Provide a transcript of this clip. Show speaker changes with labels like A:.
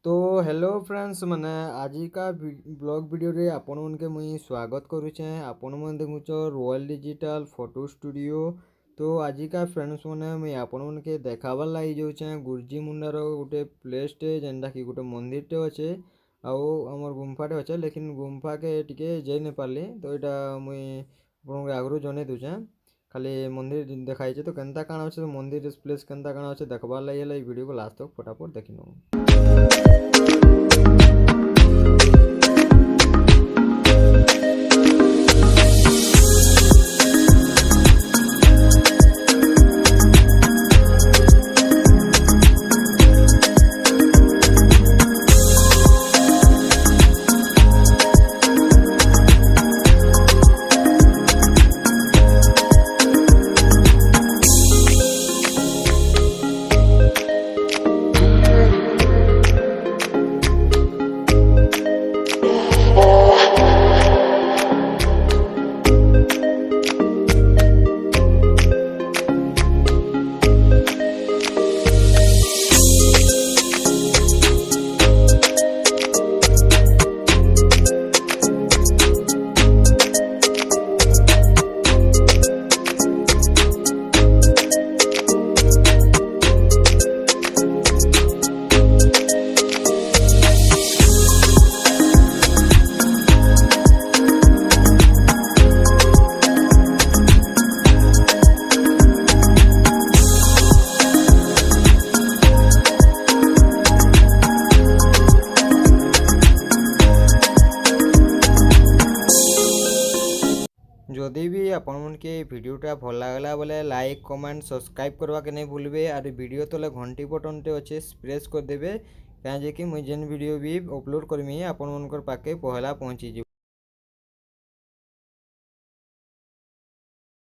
A: तो hello friends मैंने आजिका blog video रे आपण मन के मुई स्वागत करुचे। आपण मन देखुच रॉयल डिजिटल फोटो स्टूडियो। तो आजिका फ्रेंड्स मैंने मुई आपण मन के देखाबार लगी जाऊे गुरुजी मुंडार गोटे प्लेसटे जेनटा कि गोटे मंदिरटे अच्छे आउ आमर गुम्फाटे अच्छे, लेकिन गुम्फा के टिके जाई नहीं पारली। तो यहाँ मुई आपन आगु जन दूचे खाली मंदिर देखाई तो केनता काण अच्छे मंदिर प्लेस केनता काण अच्छे देखबार लगे वीडियो को लास्ट तक फटाफट देखी नौ। जदि भी आपण मन के वीडियोटा भल लगला बोले लाइक कमेंट सब्सक्राइब करवा के नहीं भूलबे और वीडियो तले घंटी बटन टे अच्छे प्रेस कर देबे कहीं कि मुझे जेन वीडियो भी अपलोड करमी आपण मन पाके पहला पहुँची।